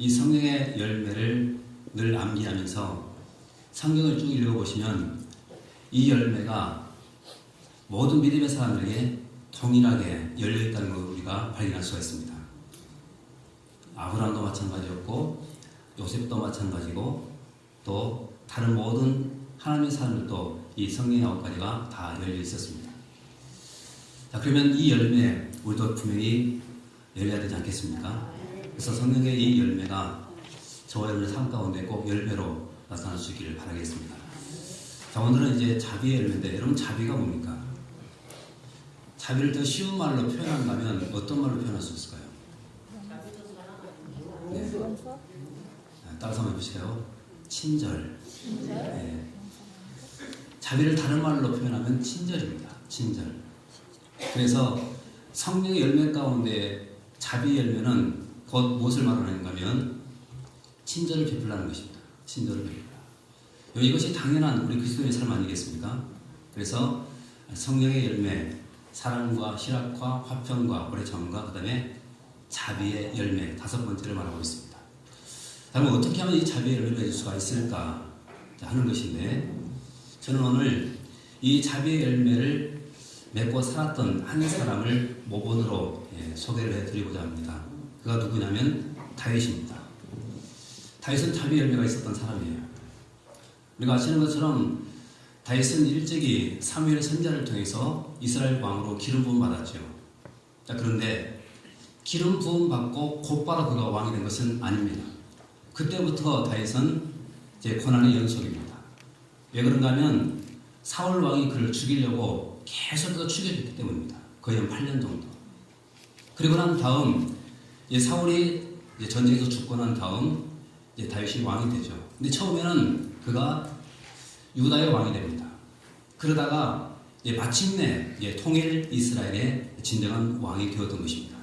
이 성령의 열매를 늘 암기하면서 성경을 쭉 읽어보시면 이 열매가 모든 믿음의 사람들에게 동일하게 열려있다는 걸 우리가 발견할 수가 있습니다. 아브라함도 마찬가지였고 요셉도 마찬가지고 또 다른 모든 하나님의 사람들도 이 성령의 9가지가 다 열려 있었습니다. 자, 그러면 이 열매 우리도 분명히 열려야 되지 않겠습니까? 그래서 성령의 이 열매가 저와 여러분의 삶 가운데 꼭 열매로 나타날 수 있기를 바라겠습니다. 자, 오늘은 이제 자비의 열매인데 여러분 자비가 뭡니까? 자비를 더 쉬운 말로 표현한다면 어떤 말로 표현할 수 있을까요? 네. 따라서 한번 해보실까요? 친절. 네. 자비를 다른 말로 표현하면 친절입니다. 친절. 그래서 성령의 열매 가운데 자비의 열매는 곧 무엇을 말하는가 하면 친절을 베풀라는 것입니다. 친절을 베풀라. 이것이 당연한 우리 그리스도의 삶 아니겠습니까? 그래서 성령의 열매, 사랑과 희락과 화평과 오래 참음과 그 다음에 자비의 열매 5번째를 말하고 있습니다. 그러면 어떻게 하면 이 자비의 열매를 맺을 수가 있을까 하는 것인데 저는 오늘 이 자비의 열매를 맺고 살았던 한 사람을 모본으로 소개를 해드리고자 합니다. 그가 누구냐면 다윗입니다. 다윗은 자비의 열매가 있었던 사람이에요. 우리가 아시는 것처럼 다윗은 일찍이 사무엘 선지자를 통해서 이스라엘 왕으로 기름 부음 받았죠. 자, 그런데 기름 부음 받고 곧바로 그가 왕이 된 것은 아닙니다. 그때부터 다윗은 이제 고난의 연속입니다. 왜 그런가 하면 사울 왕이 그를 죽이려고 계속해서 죽여줬기 때문입니다. 거의 한 8년 정도. 그리고 난 다음 이제 사울이 이제 전쟁에서 죽고 난 다음 이제 다윗이 왕이 되죠. 근데 처음에는 그가 유다의 왕이 됩니다. 그러다가 이제 마침내 이제 통일 이스라엘의 진정한 왕이 되었던 것입니다.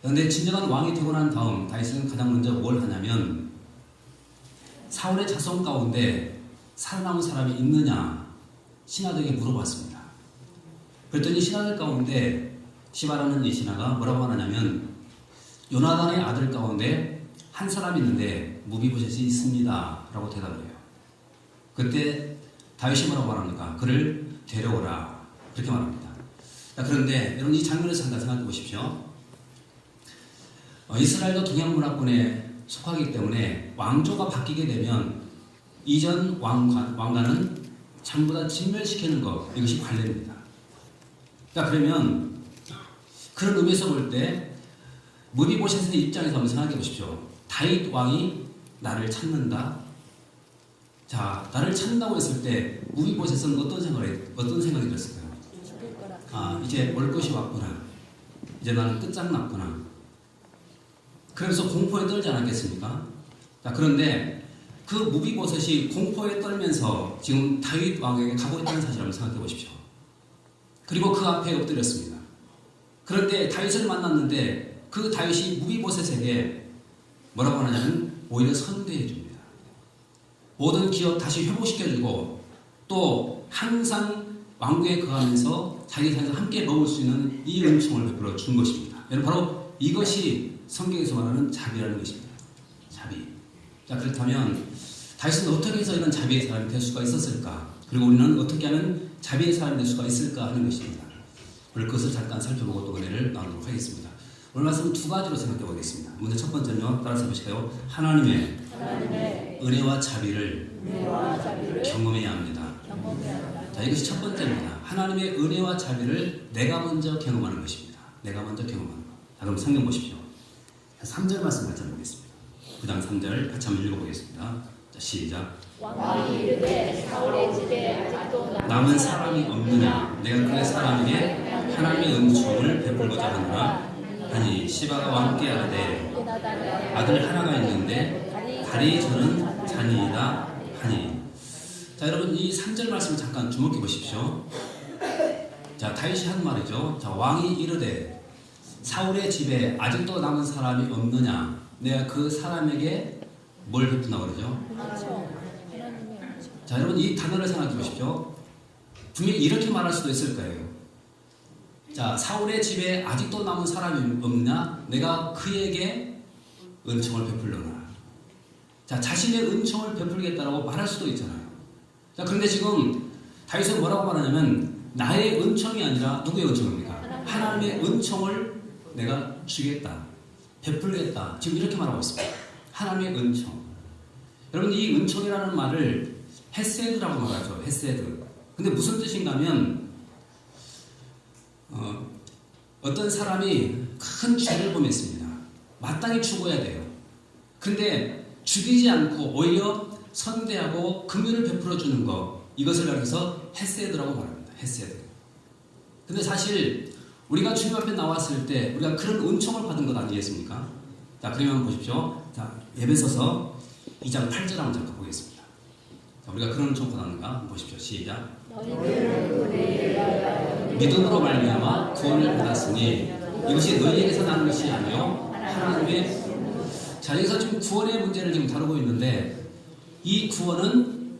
그런데 진정한 왕이 되고 난 다음 다윗은 가장 먼저 뭘 하냐면 사울의 자손 가운데 살아남은 사람이 있느냐 신하들에게 물어봤습니다. 그랬더니 신하들 가운데 시바라는 이 신하가 뭐라고 하냐면 요나단의 아들 가운데 한 사람이 있는데 무비보셋이 있습니다 라고 대답을 해요. 그때 다윗이 뭐라고 말합니까? 그를 데려오라 그렇게 말합니다. 자, 그런데 여러분 이 장면을 잠깐 생각해 보십시오. 이스라엘도 동양 문화권에 속하기 때문에 왕조가 바뀌게 되면 이전 왕가는 전부 다 진멸시키는 것 이것이 관례입니다. 자, 그러면 그런 의미에서 볼 때 무비보셋의 입장에서 한번 생각해 보십시오. 다윗 왕이 나를 찾는다. 자, 나를 찾는다고 했을 때 무비보셋은 어떤 생각이 들었을까요? 아, 이제 올 것이 왔구나. 이제 나는 끝장났구나. 그래서 공포에 떨지 않았겠습니까? 자, 그런데 그 무비보셋이 공포에 떨면서 지금 다윗 왕에게 가고 있다는 사실을 한번 생각해 보십시오. 그리고 그 앞에 엎드렸습니다. 그런데 다윗을 만났는데 그 다윗이 무비보셋에게 뭐라고 하냐면 오히려 선대해 줍니다. 모든 기업 다시 회복시켜주고 또 항상 왕국에 거하면서 자기 삶에서 함께 먹을 수 있는 이 은총을 베풀어 준 것입니다. 여러분 바로 이것이 성경에서 말하는 자비라는 것입니다. 자비. 자, 그렇다면 다윗은 어떻게 해서 이런 자비의 사람이 될 수가 있었을까? 그리고 우리는 어떻게 하면 자비의 사람이 될 수가 있을까 하는 것입니다. 오늘 그것을 잠깐 살펴보고 또 은혜를 나누도록 하겠습니다. 오늘 말씀은 2가지로 생각해 보겠습니다. 먼저 첫 번째는요. 따라서 보실까요? 하나님의 은혜와 자비를 경험해야 합니다. 자, 이것이 첫 번째입니다. 하나님의 은혜와 자비를 내가 먼저 경험하는 것입니다. 내가 먼저 경험하는 것. 자, 그럼 성경 보십시오. 3절 말씀 같이 보겠습니다. 9장 3절 같이 한번 읽어보겠습니다. 자, 시작. 왕이 이르되 사울의 집에 아직도 남은 사람이 없느냐? 내가 그 사람에게 하나님의 은총을 베풀고자 하노라. 아니 시바가 왕께 하되 아들 하나가 있는데 다리 저는 잔이이다 하니. 자, 여러분 이 3절 말씀을 잠깐 주목해 보십시오. 자, 다윗이 한 말이죠. 자, 왕이 이르되 사울의 집에 아직도 남은 사람이 없느냐? 내가 그 사람에게 뭘 베푼다고 그러죠? 자, 여러분 이 단어를 생각해 보십시오. 분명히 이렇게 말할 수도 있을 거예요. 자, 사울의 집에 아직도 남은 사람이 없느냐? 내가 그에게 은총을 베풀려나. 자, 자신의 은총을 베풀겠다라고 말할 수도 있잖아요. 자, 그런데 지금 다윗은 뭐라고 말하냐면 나의 은총이 아니라 누구의 은총입니까? 하나님의 은총을 내가 주겠다, 베풀겠다. 지금 이렇게 말하고 있습니다. 하나님의 은총. 여러분, 이 은총이라는 말을 헤세드라고 말하죠. 헤세드. 근데 무슨 뜻인가 하면 어떤 사람이 큰 죄를 범했습니다. 마땅히 죽어야 돼요. 근데 죽이지 않고 오히려 선대하고 긍휼을 베풀어 주는 것, 이것을 여기서 헤세드라고 말합니다. 헤세드. 근데 사실 우리가 주님 앞에 나왔을 때 우리가 그런 은총을 받은 것 아니겠습니까? 자, 그러면 보십시오. 자, 에베소서 2장 8절 한번 잠깐 보겠습니다. 자, 우리가 그런 은총 받았는가 한번 보십시오. 시작. 믿음으로 말미암아 구원을 받았으니 이것이 너희에게서 나는 것이 아니요 하나님의. 자, 여기서 지금 구원의 문제를 지금 다루고 있는데 이 구원은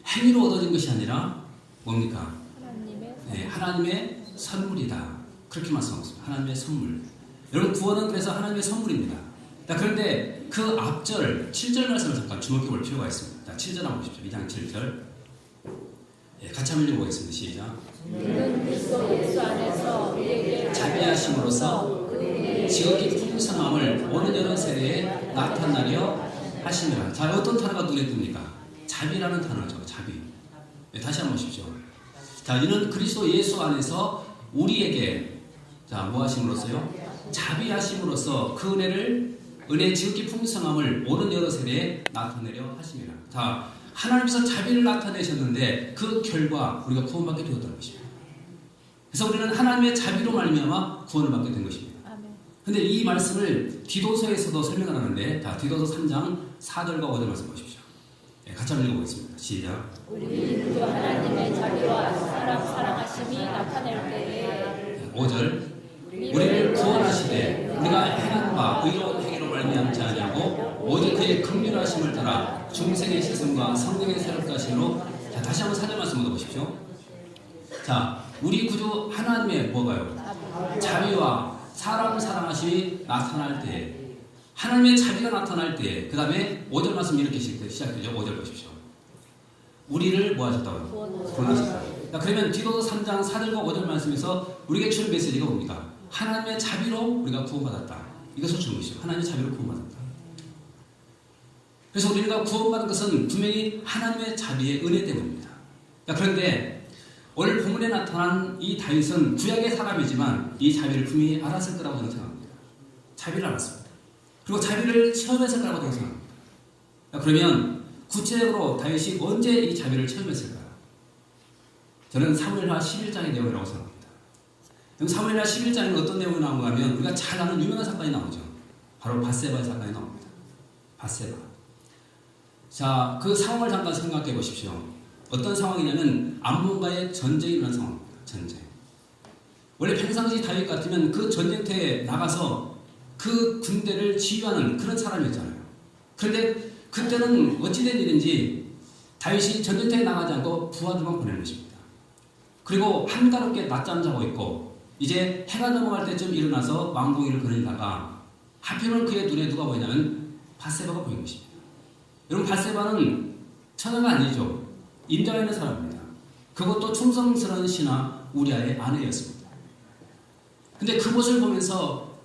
행위로 얻어진 것이 아니라 뭡니까? 네, 하나님의 선물이다. 그렇게 말씀하고 있습니다. 하나님의 선물. 여러분, 구원은 그래서 하나님의 선물입니다. 자, 그런데 그 앞절 7절 말씀을 잠깐 주목해 볼 필요가 있습니다. 자, 7절 한번 보십시오. 2장 7절. 예, 같이 한번 읽어보겠습니다. 시작. 그는 그리스도 예수 안에서 우리에게 자비하심으로써 지극히 풍성함을 오는 여러 세대에 나타나려 하시니라. 자, 어떤 단어가 눈에 띕니까? 자비라는 단어죠. 자비. 네, 다시 한번 보십시오. 자, 이는 그리스도 예수 안에서 우리에게 자, 뭐 하심으로써요? 자비하심으로써 그 은혜의 지극히 풍성함을 오는 여러 세대에 나타내려 하심이라. 자, 하나님께서 자비를 나타내셨는데 그 결과 우리가 구원받게 되었다는 것입니다. 그래서 우리는 하나님의 자비로 말미암아 구원을 받게 된 것입니다. 근데 이 말씀을 디도서에서도 설명을 하는데, 자, 디도서 3장 4절과 5절 말씀 보십시오. 네, 같이 한번 읽어보겠습니다. 시작. 우리 그 하나님의 자비와 사랑하심이 나타낼 때에 5절. 우리를 구원하시되 우리가 행한 바 의로운 행위로 말미암지 아니하고 오직 그의 긍휼하심을 따라 중생의 시선과 성령의 새롭게 하심으로. 자, 다시 한번 4절 말씀 보십시오. 자, 우리 구주 하나님의 뭐가요? 자비와 사람 사랑하심이 나타날 때, 하나님의 자비가 나타날 때, 그 다음에 5절 말씀 이렇게 시작되죠. 5절 보십시오. 우리를 뭐 하셨다고요? 구원하셨다. 자, 그러면 디도서 3장 4절과 5절 말씀에서 우리에게 주는 메시지가 뭡니까? 하나님의 자비로 우리가 구원받았다. 이것을 주는 것이죠. 하나님의 자비로 구원받았다. 그래서 우리가 구원받은 것은 분명히 하나님의 자비의 은혜 때문입니다. 자, 그런데 오늘 본문에 나타난 이 다윗은 구약의 사람이지만 이 자비를 분명히 알았을 거라고 저는 생각합니다. 자비를 알았습니다. 그리고 자비를 체험했을 거라고 저는 생각합니다. 자, 그러면 구체적으로 다윗이 언제 이 자비를 체험했을까? 저는 사무엘하 11장의 내용이라고 생각합니다. 사무엘하 11장에는 어떤 내용이 나오는가 하면 우리가 잘 아는 유명한 사건이 나오죠. 바로 밧세바의 사건이 나옵니다. 밧세바. 자, 그 상황을 잠깐 생각해 보십시오. 어떤 상황이냐면 암몬과의 전쟁이 일어난 상황입니다. 전쟁. 원래 평상시 다윗 같으면 그 전쟁터에 나가서 그 군대를 지휘하는 그런 사람이었잖아요. 그런데 그때는 어찌된 일인지 다윗이 전쟁터에 나가지 않고 부하들만 보내는 것입니다. 그리고 한가롭게 낮잠 자고 있고 이제 해가 넘어갈 때쯤 일어나서 왕궁위를 거닐다가 하필은 그의 눈에 누가 보이냐면 밧세바가 보인 것입니다. 여러분, 밧세바는 처녀가 아니죠. 임자가 있는 사람입니다. 그것도 충성스러운 신하 우리아의 아내였습니다. 근데 그 모습을 보면서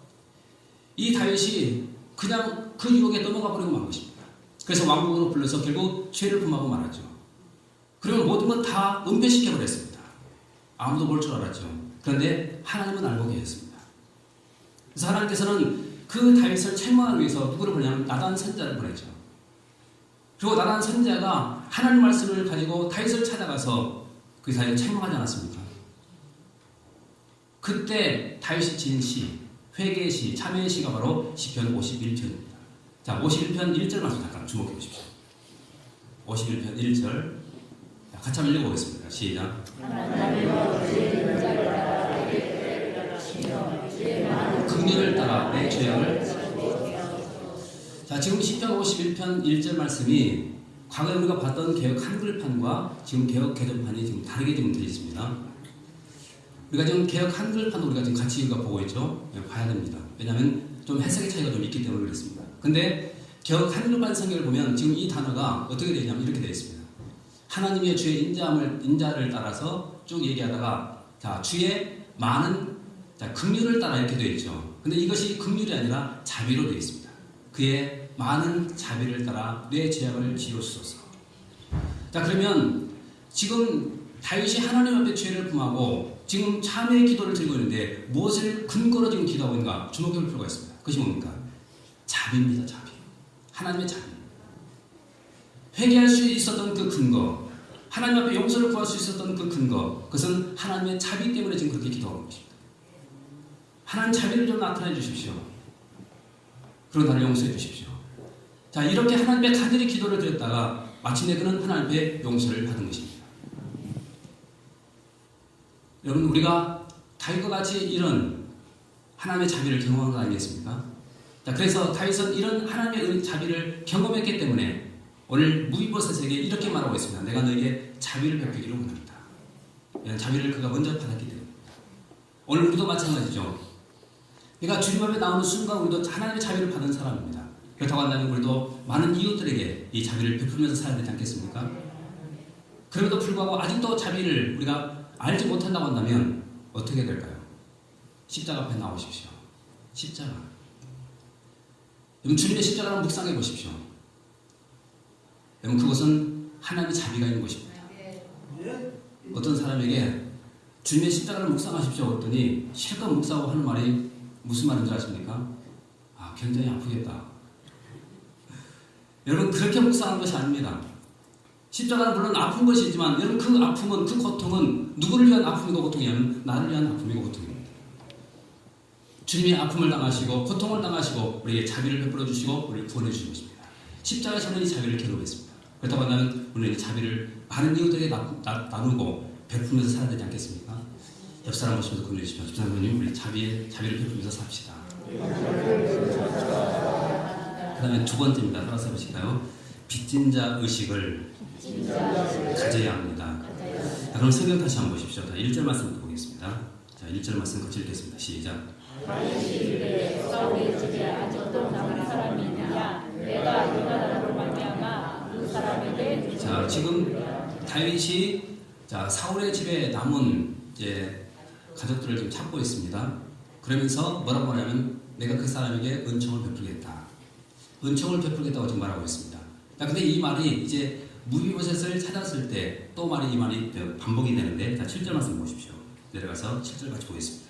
이 다윗이 그냥 그 유혹에 넘어가 버리고 만 것입니다. 그래서 왕궁으로 불러서 결국 죄를 범하고 말았죠. 그리고 모든 건 다 은폐시켜 버렸습니다. 아무도 볼 줄 알았죠. 그런데 하나님은 알고 계셨습니다. 그래서 하나님께서는 그 다윗을 책망하기 위해서 누구를 보냐면 나단 선지자를 보냈죠. 그리고 나단 선지자가 하나님 말씀을 가지고 다윗을 찾아가서 그 사이에 책망하지 않았습니까? 그때 다윗이 지은 시, 회개의 시, 참회의 시가 바로 시편 51편입니다. 자, 51편 1절 말씀 잠깐 주목해 보십시오. 51편 1절. 자, 같이 한번 읽어보겠습니다. 시작. 긍휼을 따라 내 죄악을. 자, 지금 시편 51편 1절 말씀이 과거에 우리가 봤던 개역 한글판과 지금 개역 개정판이 지금 다르게 지금 되어 있습니다. 우리가 지금 개역 한글판 우리가 지금 같이 보고 있죠. 봐야 됩니다. 왜냐하면 좀 해석의 차이가 좀 있기 때문에 그렇습니다. 근데 한글판 성경을 보면 지금 이 단어가 어떻게 되냐면 이렇게 되어 있습니다. 하나님의 주의 인자를 따라서 쭉 얘기하다가 자, 주의 많은 긍휼을 따라 이렇게 되어 있죠. 근데 이것이 긍휼이 아니라 자비로 되어 있습니다. 그의 많은 자비를 따라 내 죄악을 지우소서. 자, 그러면 지금 다윗이 하나님 앞에 죄를 품하고 지금 참회의 기도를 드리고 있는데 무엇을 근거로 지금 기도하고 있는가 주목해 볼 필요가 있습니다. 그것이 뭡니까? 자비입니다. 자비. 하나님의 자비. 회개할 수 있었던 그 근거, 하나님 앞에 용서를 구할 수 있었던 그 근거, 그것은 하나님의 자비 때문에 지금 그렇게 기도하는 것입니다. 하나님 자비를 좀 나타내 주십시오. 그리고 나를 용서해 주십시오. 자, 이렇게 하나님 앞에 간절히 기도를 드렸다가 마침내 그는 하나님 앞에 용서를 받은 것입니다. 여러분, 우리가 다윗과 같이 이런 하나님의 자비를 경험한 거 아니겠습니까? 자, 그래서 다윗은 이런 하나님의 자비를 경험했기 때문에 오늘 무비보셋에게 이렇게 말하고 있습니다. 내가 너에게 자비를 베푸기를 원합니다. 이런 자비를 그가 먼저 받았기 때문에. 오늘 우리도 마찬가지죠. 내가 주님 앞에 나오는 순간 우리도 하나님의 자비를 받은 사람입니다. 그렇다고 한다면 우리도 많은 이웃들에게 이 자비를 베풀면서 살아야 되지 않겠습니까? 그럼에도 불구하고 아직도 자비를 우리가 알지 못한다고 한다면 어떻게 될까요? 십자가 앞에 나오십시오. 십자가. 여러분, 주님의 십자가를 묵상해 보십시오. 여러분, 그것은 하나님의 자비가 있는 것입니다. 어떤 사람에게 주님의 십자가를 묵상하십시오 했더니 실컷 묵상하고 하는 말이 무슨 말인 줄 아십니까? 아, 굉장히 아프겠다. 여러분, 그렇게 묵상하는 것이 아닙니다. 십자가는 물론 아픈 것이지만 여러분, 그 아픔은, 그 고통은 누구를 위한 아픔이고 고통이냐면 나를 위한 아픔이고 고통입니다. 주님이 아픔을 당하시고 고통을 당하시고 우리에게 자비를 베풀어 주시고 우리를 구원해 주신 것입니다. 십자가에서는 이 자비를 경험했습니다. 그렇다고 한다면 우리는 이 자비를 많은 이웃들에게 나누고 베풀면서 살아야 되지 않겠습니까? 옆 사람 보시면서 권유해 주십시오. 집사님, 우리 자비를 베풀면서 삽시다. 그 다음에 두 번째입니다. 따라서 해보실까요? 빚진 자 의식을 가져야 합니다. 자, 그럼 성경 다시 한번 보십시오. 1절 말씀 보겠습니다. 자, 1절 말씀 같이 읽겠습니다. 시작. 다윗이 이르되 사울의 집에 아직도 남은 사람이 있느냐? 내가 요나단으로 말미암아 그 사람에게. 자, 지금 다윗이 사울의 집에 남은 이제 가족들을 지금 찾고 있습니다. 그러면서 뭐라고 하냐면 내가 그 사람에게 은총을 베풀겠다. 은총을 베풀겠다고 지금 말하고 있습니다. 자, 근데 이 말이 이제 무비보셋을 찾았을 때 또 이 말이 반복이 되는데, 자, 7절 말씀 보십시오. 내려가서 7절 같이 보겠습니다.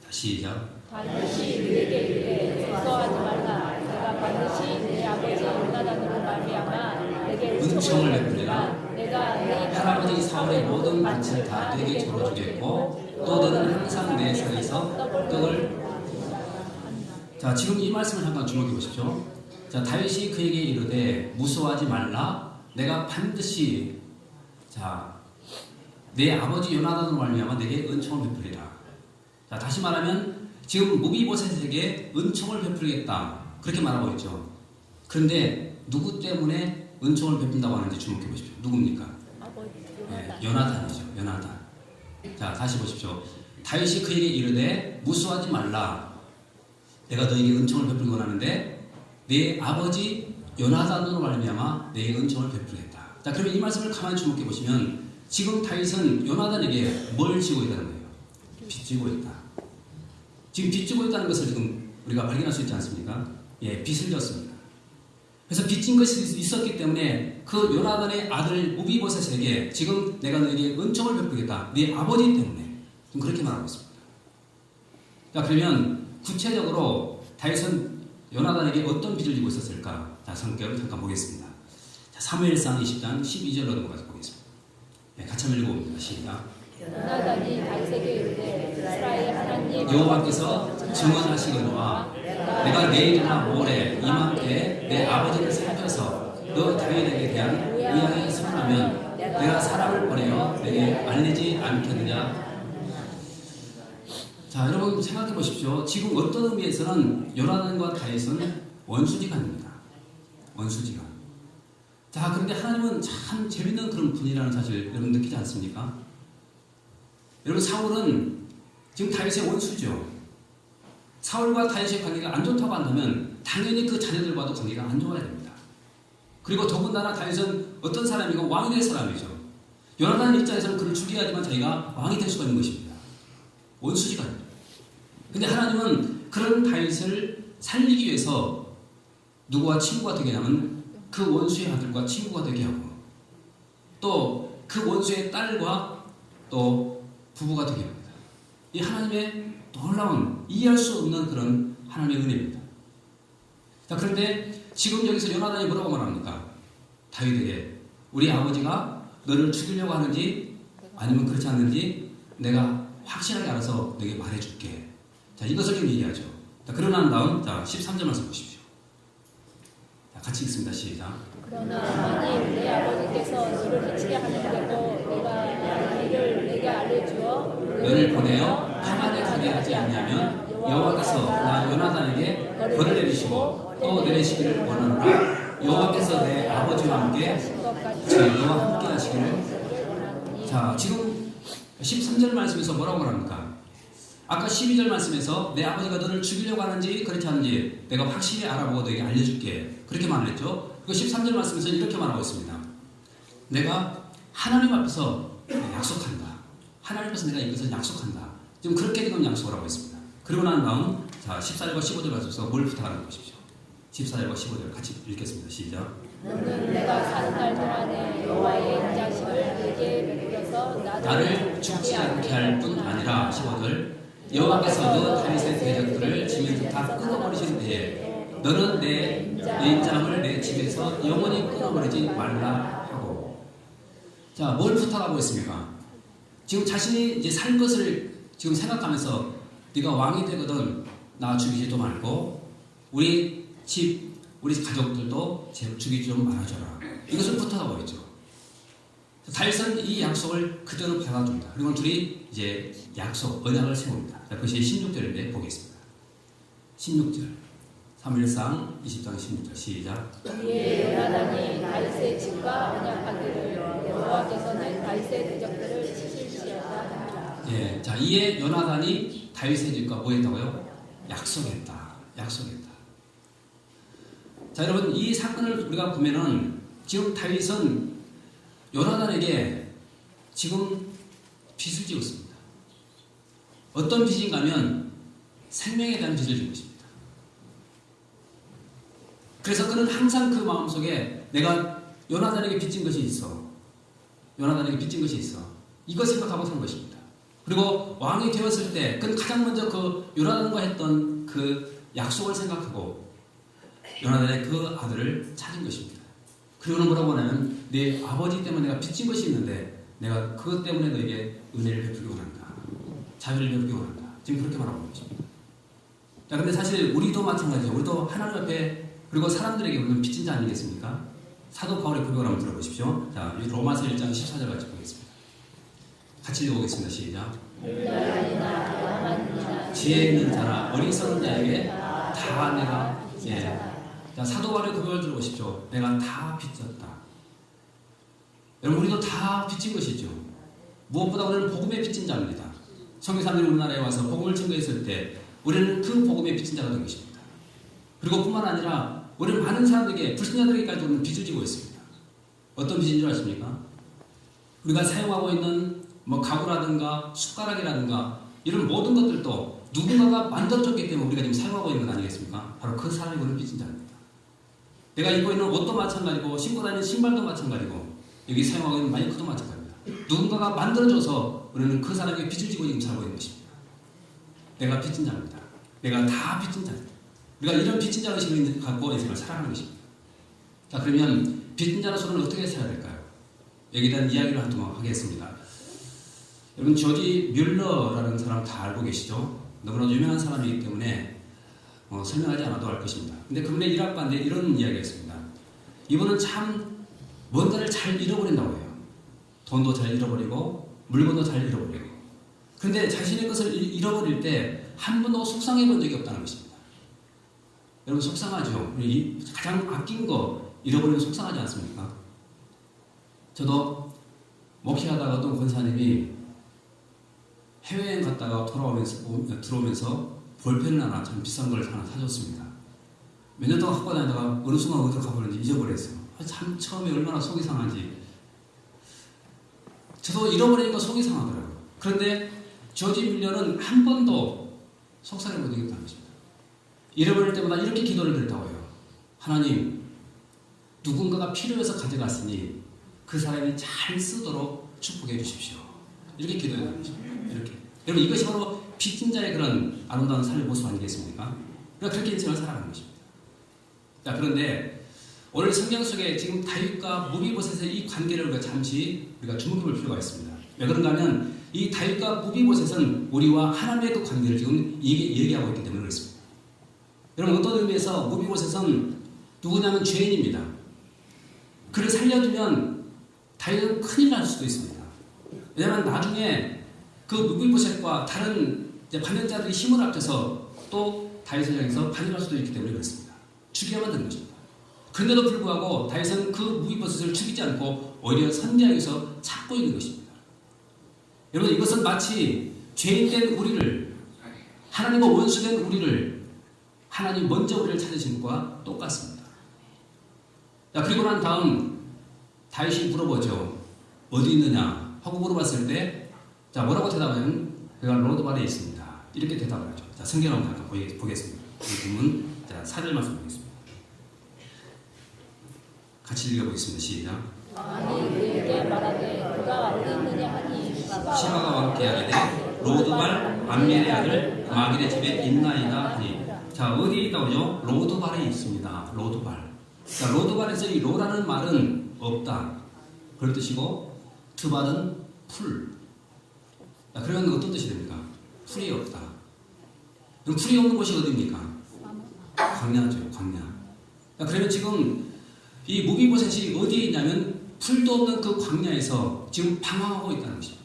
자, 시작. 다윗이 그에게 이르되 용서하지 말라. 내가 반드시 내 아버지 요나단으로 말미암아 내게 은총을 베풀리라. 내가 네 할아버지 사울의 모든 밭을 다 내게 줘주겠고 또 너는 항상 내 손에서 떡을. 자, 지금 이 말씀을 잠깐 주목해 보십시오. 자, 다윗이 그에게 이르되 무서워하지 말라. 내가 반드시 내 아버지 요나단으로 말미암아 내게 은총을 베풀리라. 자, 다시 말하면 지금 무비보셋에게 은총을 베풀겠다 그렇게 말하고 있죠. 그런데 누구 때문에 은총을 베푼다고 하는지 주목해 보십시오. 누굽니까? 요나단이죠. 요나단. 자, 다시 보십시오. 다윗이 그에게 이르되 무수하지 말라. 내가 너에게 은총을 베풀기 원하는데 내 아버지 요나단으로 말미암아 내게 은총을 베풀겠다. 자, 그러면 이 말씀을 가만히 주목해 보시면 지금 다윗은 요나단에게 뭘 지고 있다는 거예요? 빚지고 있다. 지금 빚지고 있다는 것을 지금 우리가 발견할 수 있지 않습니까? 예, 빚을 졌습니다. 그래서 빚진 것이 있었기 때문에 그 요나단의 아들 무비보셋에게 지금 내가 너에게 은총을 베푸겠다. 네 아버지 때문에 지금 그렇게 말하고 있습니다. 자, 그러면 구체적으로 다윗은 요나단에게 어떤 빚을 지고 있었을까? 자, 성격을 잠깐 보겠습니다. 자, 사무엘상 20장 12절로 넘어가서 보겠습니다. 네, 같이 한번 읽어봅니다. 시작. 요나단이 다윗에게 이르되 이스라엘 하나님 여호와께서 증언하시거니와 내가 내일이나 모레 이맘때 내 아버지를 살펴서 너 다윗에게 대한 의향이 선하면 내가 사람을 보내어 내게 알리지 않겠느냐. 자, 여러분 생각해 보십시오. 지금 어떤 의미에서는 요나단과 다윗은 원수지간입니다. 원수지간. 자, 그런데 하나님은 참 재밌는 그런 분이라는 사실 여러분 느끼지 않습니까? 여러분, 사울은 지금 다윗의 원수죠. 사울과 다윗의 관계가 안 좋다고 한다면 당연히 그 자녀들과도 관계가 안 좋아야 됩니다. 그리고 더군다나 다윗은 어떤 사람이고 왕이 될 사람이죠. 요나단 입장에서는 그를 죽여야지만 자기가 왕이 될 수가 있는 것입니다. 원수지가 아닙니다. 근데 하나님은 그런 다윗을 살리기 위해서 누구와 친구가 되게 하면 그 원수의 아들과 친구가 되게 하고 또 그 원수의 딸과 또 부부가 되게 합니다. 이 하나님의 놀라운 이해할 수 없는 그런 하나님의 은혜입니다. 자, 그런데 지금 여기서 요나단이 뭐라고 말합니까? 다윗에게 우리 아버지가 너를 죽이려고 하는지 아니면 그렇지 않는지 내가 확실하게 알아서 너에게 말해줄게. 자, 이것을 좀 얘기하죠. 자, 그러고 난 다음 13절 말씀 보십시오. 자, 같이 읽습니다. 시작. 그러나 만일 내 아버지께서 너를 해치게 하는데도 내가 이를 내게 알려주어 너를 보내어 평안에 가게 하지 않냐면 여호와께서 나 요나단에게 벌을 내리시고 또 내리시기를 원하노라. 여호와께서 내 아버지와 함께 너와 함께 하시기를. 자, 지금 13절 말씀에서 뭐라고 말합니까? 아까 12절 말씀에서 내 아버지가 너를 죽이려고 하는지 그렇지 않은지 내가 확실히 알아보고 너에게 알려줄게. 그렇게 말을 했죠. 그리고 13절 말씀에서 이렇게 말하고 있습니다. 내가 하나님 앞에서 약속한다. 하나님 앞에서 내가 이것을 약속한다. 지금 그렇게 지금 약속을 하고 있습니다. 그리고 난 다음 14절과 15절 말씀에서 뭘 부탁하는 거 보십시오. 14절과 15절 같이 읽겠습니다. 시작. 너는 내가 사는 날 동안에 여호와의 인자식을 내게 베풀어서 나를 죽지 않게 할 뿐 아니라 15절 여호와께서도 다윗의 대적들을 지면서 다 끊어버리신 때에 너는 내 인장을 내 집에서 영원히 끊어버리지 말라 하고. 자, 뭘 부탁하고 있습니까? 지금 자신이 이제 살 것을 지금 생각하면서 네가 왕이 되거든 나 죽이지도 말고 우리 집 우리 가족들도 죽이지 좀 말아줘라. 이것을 부탁하고 있죠. 다윗은 이 약속을 그대로 받아줍니다. 그리고 둘이 이제 약속, 언약을 세웁니다. 그것이 16절인데 보겠습니다. 16절. 3일상 20장 16절 시작. 이에 요나단이 다윗의 집과 언약하기를 여호와께서는 다윗의 대적들을 치실지어다. 예, 자, 이에 요나단이 다윗의 집과 뭐 했다고요? 약속했다. 약속했다. 자, 여러분 이 사건을 우리가 보면은 지금 다윗은 요나단에게 지금 빚을 지었습니다. 어떤 빚인가 하면 생명에 대한 빚을 지고 있습니다. 그래서 그는 항상 그 마음속에 내가 요나단에게 빚진 것이 있어. 요나단에게 빚진 것이 있어. 이거 생각하고 산 것입니다. 그리고 왕이 되었을 때 그는 가장 먼저 그 요나단과 했던 그 약속을 생각하고 요나단의 그 아들을 찾은 것입니다. 그리고는 뭐라고 하냐면 내 아버지 때문에 내가 빚진 것이 있는데 내가 그것 때문에 너에게 은혜를 베풀기 원한다. 자비를 베풀기 원한다. 지금 그렇게 말하고 있는 것입니다. 자, 근데 사실 우리도 마찬가지죠. 우리도 하나님 앞에 그리고 사람들에게 우리는 빚진 자 아니겠습니까? 사도 바울의 고백을 한번 들어보십시오. 자, 로마서 1장 14절 같이 보겠습니다. 같이 읽어보겠습니다. 시작. 지혜 있는 자나 어리석은 자에게 다 내가 자, 사도 바울의 고백을 들어보십시오. 내가 다 빚졌다. 여러분 우리도 다 빚진 것이죠. 무엇보다 우리는 복음의 빚진 자입니다. 선교사님이 우리나라에 와서 복음을 증거했을 때 우리는 그 복음의 빚진 자가 된 것입니다. 그리고 뿐만 아니라 우리는 많은 사람들에게 불신자들에게까지 우리는 빚을 지고 있습니다. 어떤 빚인 줄 아십니까? 우리가 사용하고 있는 뭐 가구라든가 숟가락이라든가 이런 모든 것들도 누군가가 만들어줬기 때문에 우리가 지금 사용하고 있는 것 아니겠습니까? 바로 그 사람이 우리는 빚진 자입니다. 내가 입고 있는 옷도 마찬가지고 신고 다니는 신발도 마찬가지고 여기 사용하고 있는 마이크도 마찬가지입니다. 누군가가 만들어줘서 우리는 그 사람에게 빚을 지고 지금 살고 있는 것입니다. 내가 빚진 자입니다. 내가 다 빚진 자입니다. 우리가 이런 빚진 자 의식을 갖고 인생을 살아가는 것입니다. 자, 그러면 빚진 자로서는 어떻게 살아야 될까요? 여기에 대한 이야기를 한동안 하겠습니다. 여러분 조지 뮬러라는 사람 다 알고 계시죠? 너무나 유명한 사람이기 때문에 설명하지 않아도 알 것입니다. 근데 그분의 일학반에 이런 이야기가 있습니다. 이분은 참 뭔가를 잘 잃어버린다고 해요. 돈도 잘 잃어버리고 물건도 잘 잃어버리고. 그런데 자신의 것을 잃어버릴 때 한 번도 속상해 본 적이 없다는 것입니다. 여러분 속상하죠? 가장 아낀 거 잃어버리면 속상하지 않습니까? 저도 목회하다가 어떤 권사님이 해외여행 갔다가 들어오면서 볼펜을 하나 참 비싼 걸 하나 사줬습니다. 몇 년 동안 학교 다니다가 어느 순간 어디로 가버렸는지 잊어버렸어요. 참 처음에 얼마나 속이 상한지. 저도 잃어버리니까 속이 상하더라고요. 그런데 조지 밀러는 한 번도 속상해 못 이겼다는 것입니다. 잃어버릴 때마다 이렇게 기도를 드렸다고 해요. 하나님, 누군가가 필요해서 가져갔으니 그 사람이 잘 쓰도록 축복해 주십시오. 이렇게 기도했다는 것입니다. 이렇게. 여러분, 이것이 바로 빚진 자의 그런 아름다운 삶의 모습 아니겠습니까? 그러니까 그렇게 인생을 살아가는 것입니다. 자, 그런데 오늘 성경 속에 지금 다윗과 무비보셋의 이 관계를 우리가 잠시 주목해 볼 필요가 있습니다. 왜 그런가 하면 이 다윗과 무비보셋은 우리와 하나님의 그 관계를 지금 얘기하고 있기 때문에 그렇습니다. 여러분, 어떤 의미에서 무비보셋은 누구냐면 죄인입니다. 그를 살려두면 다윗은 큰일 날 수도 있습니다. 왜냐하면 나중에 그 무비보셋과 다른 반역자들이 힘을 합쳐서 또 다윗을 향해서 반역할 수도 있기 때문에 그렇습니다. 죽여야만 되는 것입니다. 그런데도 불구하고 다윗은 그 무비보셋을 죽이지 않고 오히려 선대하기 위해서 찾고 있는 것입니다. 여러분, 이것은 마치 죄인된 우리를, 하나님과 원수된 우리를 하나님 먼저 우리를 찾으신 것과 똑같습니다. 자, 그리고 난 다음 다윗이 물어보죠. 어디 있느냐 하고 물어봤을 때, 자, 뭐라고 대답하면 그가 로드발에 있습니다. 이렇게 대답을 하죠. 자, 성경을 한번 보겠습니다. 이 부분, 자, 4절 말씀 보겠습니다. 같이 읽어보겠습니다. 시작. 아니 그에게 말하되 그가 어디 있느냐 하니 시바가 왕께 하되 로드발 암멜의 아들 마길의 집에 있나이다 하니. 자, 어디에 있다고 하죠? 로드발에 있습니다. 로드발. 자, 로드발에서 이 로라는 말은 없다, 그런 뜻이고, 드발은 풀. 자, 그러면 어떤 뜻이 됩니까? 풀이 없다. 그럼 풀이 없는 곳이 어디입니까? 광야죠, 광야. 자, 그러면 지금 이 무비보셋이 어디에 있냐면 풀도 없는 그 광야에서 지금 방황하고 있다는 것입니다.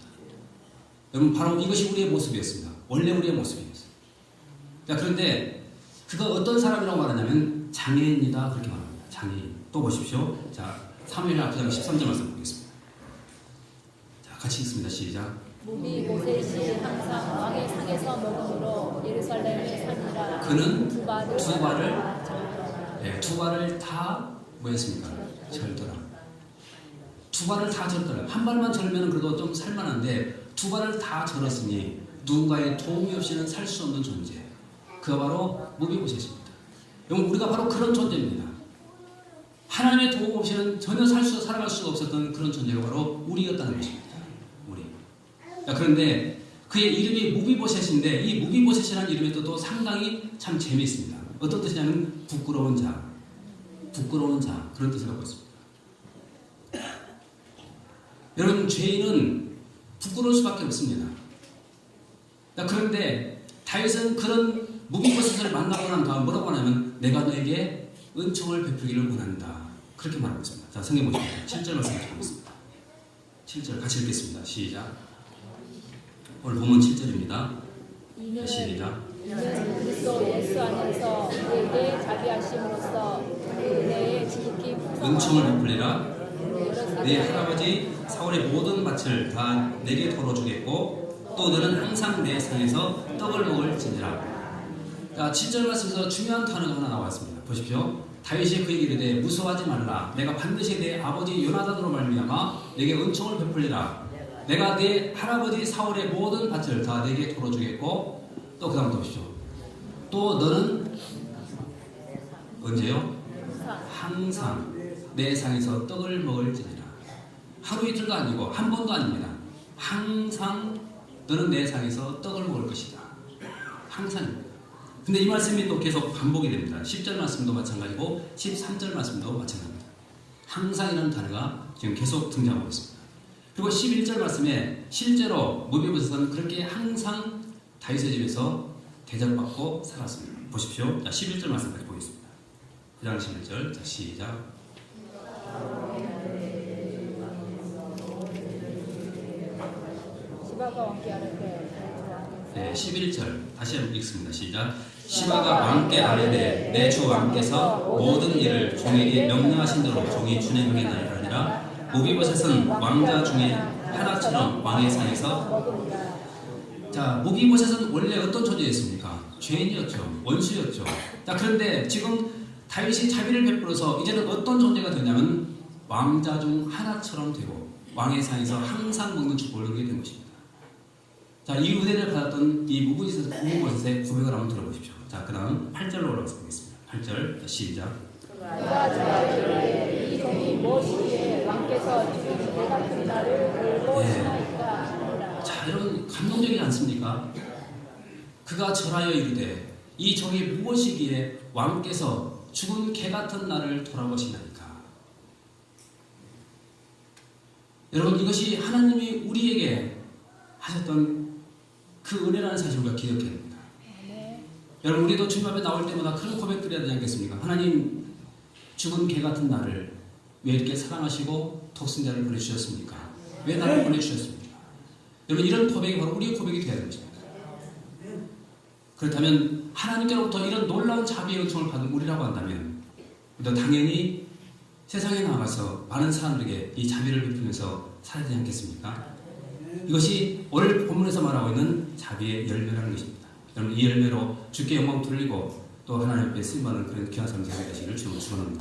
여러분, 바로 이것이 우리의 모습이었습니다. 원래 우리의 모습이었어요. 자, 그런데 그가 어떤 사람이라고 말하냐면 장애인이다, 그렇게 말합니다. 장애인. 또 보십시오. 자, 사무엘하 9장 13절 말씀 보겠습니다. 자, 같이 읽습니다. 시작. 무비보셋이 항상 왕의 상에서 먹음으로 예루살렘에 사니라. 그는 두 발을 다 다 뭐였습니까? 절더라. 두 발을 다 절더라. 한 발만 절면 그래도 좀 살만한데 두 발을 다 절었으니 누군가의 도움이 없이는 살 수 없는 존재. 그가 바로 무비보셋입니다. 여러분, 우리가 바로 그런 존재입니다. 하나님의 도움 없이는 전혀 살아갈 수가 없었던 그런 존재가 바로 우리였다는 것입니다. 우리. 자, 그런데 그의 이름이 무비보셋인데 이 무비보셋이라는 이름의 뜻도 상당히 참 재미있습니다. 어떤 뜻이냐면 부끄러운 자, 부끄러운 자, 그런 뜻을 갖고 있습니다. 여러분, 죄인은 부끄러울 수밖에 없습니다. 자, 그런데 다윗은 그런 무비보셋을 만나고 난 다음 뭐라고 하냐면 내가 너에게 은총을 베풀기를 원한다, 그렇게 말하고 있습니다. 자, 성경 보십시오. 7절 말씀 보겠습니다. 7절 같이 읽겠습니다. 시작. 오늘 본문 7절입니다. 시작. 이는 그리스도 예수 안에서 우리에게 자비하심으로써 그 은혜의 지극히 은총을 베풀리라. 네 할아버지 사울의 모든 밭을 다 내게 털어주겠고 또 너는 항상 내 상에서 떡을 먹을지니라. 자, 7절 말씀에서 중요한 단어가 하나 나왔습니다. 보십시오. 다윗이 그에게 이르되 무서워하지 말라. 내가 반드시 내 아버지 요나단으로 말미암아 내게 은총을 베풀리라. 내가 네 할아버지 사울의 모든 밭을 다 내게 털어주겠고 또 그 다음 보십시오. 또 너는 언제요? 항상 내 상에서 떡을 먹을지니라. 하루 이틀도 아니고 한 번도 아닙니다. 항상 너는 내 상에서 떡을 먹을 것이다. 항상입니다. 근데 이 말씀이 또 계속 반복이 됩니다. 10절 말씀도 마찬가지고 13절 말씀도 마찬가지입니다. 항상이라는 단어가 지금 계속 등장하고 있습니다. 그리고 11절 말씀에 실제로 무비보셋은 그렇게 항상 다윗의 집에서 대접받고 살았습니다. 보십시오. 자, 11절 말씀까지 보겠습니다. 9장 11절. 자, 시작. 시바가 왕께 아뢰되 네, 11절 다시 한번 읽습니다. 시작. 시바가 왕께 아뢰되 내 주 왕께서 모든 일을 종에게 명령하신 대로 종이 준행하겠나이다 아니라 무비보셋은 왕자 중에 하나처럼 왕의 상에서. 자, 무비보셋은 원래 어떤 존재였습니까? 죄인이었죠. 원수였죠. 자, 그런데 지금 다윗이 자비를 베풀어서 이제는 어떤 존재가 되냐면 왕자 중 하나처럼 되고 왕의 상에서 항상 먹는 축복을 누리게 된 것입니다. 자, 이 은혜를 받았던 이 무브보셋의 고백을 한번 들어보십시오. 자, 그 다음 8절로 올라가서 보겠습니다. 8절 시작. 그가 저에게 이 종이 무엇이기에 왕께서 죽은 개 같은 나를 몰고 시나이까. 자, 여러분 감동적이지 않습니까? 그가 절하여 이르되 이 종이 무엇이기에 왕께서 죽은 개 같은 나를 돌아보시나이까. 여러분, 이것이 하나님이 우리에게 하셨던 그 은혜라는 사실을 우리가 기억해야 됩니다. 여러분, 우리도 주님 앞에 나올 때마다 그런 고백드려야 되지 않겠습니까? 하나님, 죽은 개 같은 나를 왜 이렇게 사랑하시고 독생자를 보내주셨습니까? 왜 나를 보내주셨습니까? 여러분, 이런 고백이 바로 우리의 고백이 되어야 됩니다. 그렇다면 하나님께로부터 이런 놀라운 자비의 은총을 받은 우리라고 한다면 우리도 당연히 세상에 나가서 많은 사람들에게 이 자비를 베풀면서 살아야 되지 않겠습니까? 이것이 오늘 본문에서 말하고 있는 자비의 열매라는 것입니다. 여러분, 이 열매로 주께 영광 돌리고 또 하나님 앞에 쓰임받는 그런 귀한 삶이 되시기를 주님으로 축원합니다.